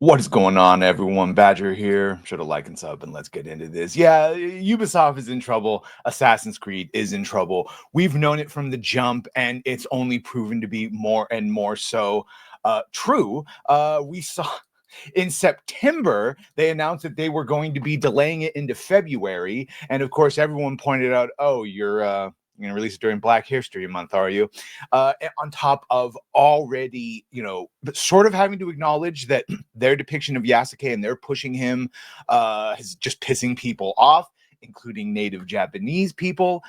What is going on, everyone? Badger here. Should have liked and sub, and let's get into this. Yeah, Ubisoft is in trouble. Assassin's Creed is in trouble. We've known it from the jump, and it's only proven to be more and more so true. We saw in September, they announced that they were going to be delaying it into February. And of course, everyone pointed out, oh, you're going to release it during Black History Month, are you? On top of already, sort of having to acknowledge that their depiction of Yasuke and their pushing him is just pissing people off, including native Japanese people.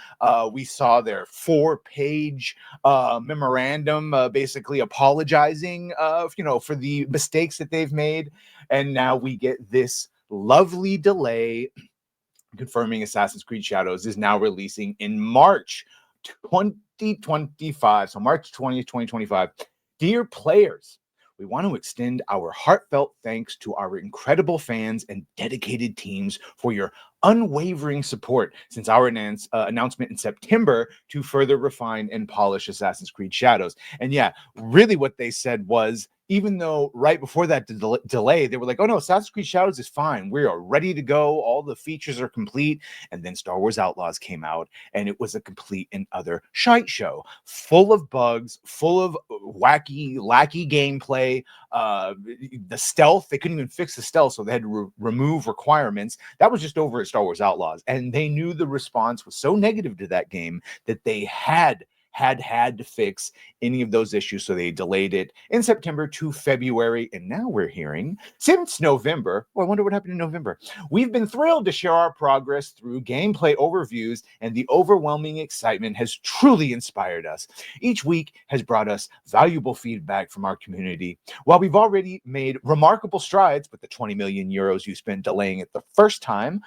We saw their 4-page memorandum basically apologizing, for the mistakes that they've made. And now we get this lovely delay confirming Assassin's Creed Shadows is now releasing in March 2025. So March 20th, 2025. Dear players, we want to extend our heartfelt thanks to our incredible fans and dedicated teams for your unwavering support since our announcement in September to further refine and polish Assassin's Creed Shadows. And yeah, really what they said was, even though right before that delay, they were like, oh no, Assassin's Creed Shadows is fine. We are ready to go. All the features are complete. And then Star Wars Outlaws came out, and it was a complete and utter shite show, full of bugs, full of wacky, lackey gameplay. The stealth, they couldn't even fix the stealth, so they had to remove requirements. That was just over at Star Wars Outlaws. And they knew the response was so negative to that game that they had to fix any of those issues, so they delayed it in September to February, and now we're hearing since November. Well, I wonder what happened in November. We've been thrilled to share our progress through gameplay overviews, and the overwhelming excitement has truly inspired us. Each week has brought us valuable feedback from our community. While we've already made remarkable strides with the 20 million euros you spent delaying it the first time,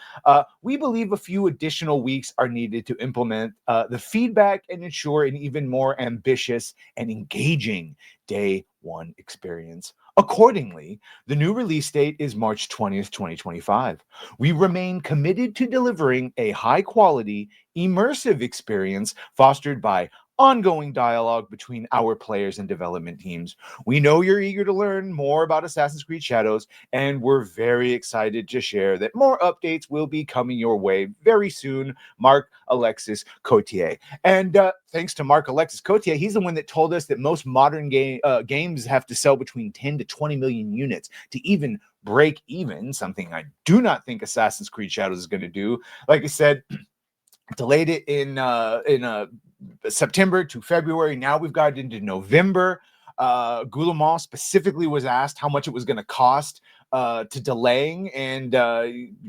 we believe a few additional weeks are needed to implement the feedback and ensure an even more ambitious and engaging day one experience. Accordingly, the new release date is March 20th, 2025. We remain committed to delivering a high quality, immersive experience fostered by ongoing dialogue between our players and development teams. We know you're eager to learn more about Assassin's Creed Shadows, and we're very excited to share that more updates will be coming your way very soon. Mark Alexis Cotier. And thanks to Mark Alexis Cotier, he's the one that told us that most modern games have to sell between 10 to 20 million units to even break even, something I do not think Assassin's Creed Shadows is going to do. Like I said, delayed it in September to February. Now we've got it into November. Guillemot specifically was asked how much it was going to cost to delaying, and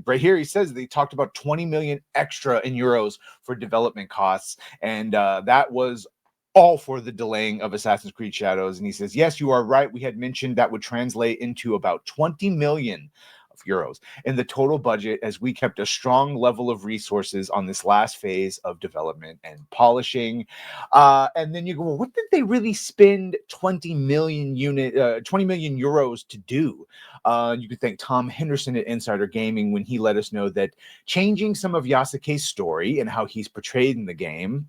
right here he says they talked about 20 million extra in euros for development costs, and that was all for the delaying of Assassin's Creed Shadows. And he says, yes, you are right. We had mentioned that would translate into about 20 million of euros in the total budget, as we kept a strong level of resources on this last phase of development and polishing. And then you go, well, what did they really spend 20 million euros to do? You could thank Tom Henderson at Insider Gaming when he let us know that changing some of Yasuke's story and how he's portrayed in the game,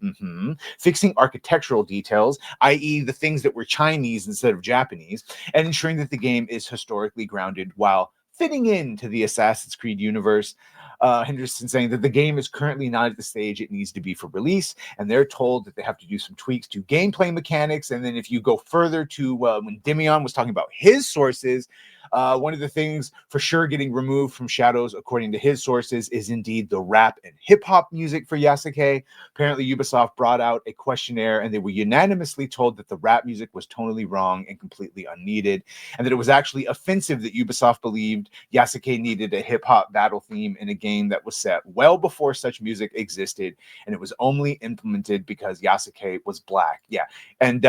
fixing architectural details, i.e. the things that were Chinese instead of Japanese, and ensuring that the game is historically grounded while fitting into the Assassin's Creed universe. Henderson saying that the game is currently not at the stage it needs to be for release, and they're told that they have to do some tweaks to gameplay mechanics. And then if you go further to when Demian was talking about his sources, one of the things for sure getting removed from Shadows, according to his sources, is indeed the rap and hip-hop music for Yasuke. Apparently, Ubisoft brought out a questionnaire, and they were unanimously told that the rap music was tonally wrong and completely unneeded, and that it was actually offensive that Ubisoft believed Yasuke needed a hip-hop battle theme in a game that was set well before such music existed, and it was only implemented because Yasuke was black. Yeah, and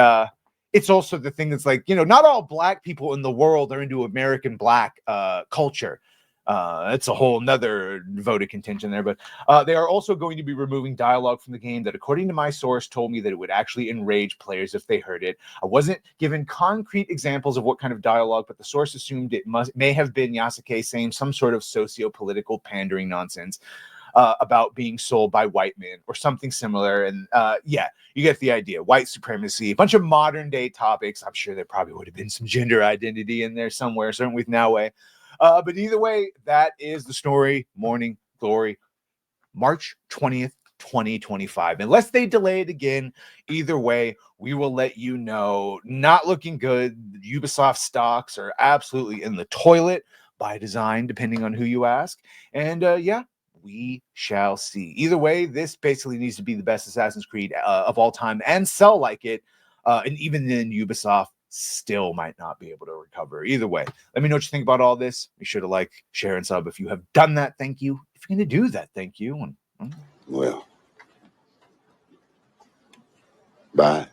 it's also the thing that's like, not all black people in the world are into American black culture. It's a whole nother vote of contention there, but they are also going to be removing dialogue from the game that, according to my source, told me that it would actually enrage players if they heard it. I wasn't given concrete examples of what kind of dialogue, but the source assumed it may have been Yasuke saying some sort of socio-political pandering nonsense. about being sold by white men or something similar. And yeah, you get the idea. White supremacy, a bunch of modern day topics. I'm sure there probably would have been some gender identity in there somewhere, certainly with Now Way. But either way, that is the story. Morning Glory, March 20th, 2025. Unless they delay it again, either way, we will let you know. Not looking good. Ubisoft stocks are absolutely in the toilet by design, depending on who you ask. And yeah, we shall see. Either way, this basically needs to be the best Assassin's Creed of all time and sell like it. And even then, Ubisoft still might not be able to recover. Either way, let me know what you think about all this. Be sure to like, share, and sub if you have done that. Thank you. If you're going to do that, thank you. And Well, bye.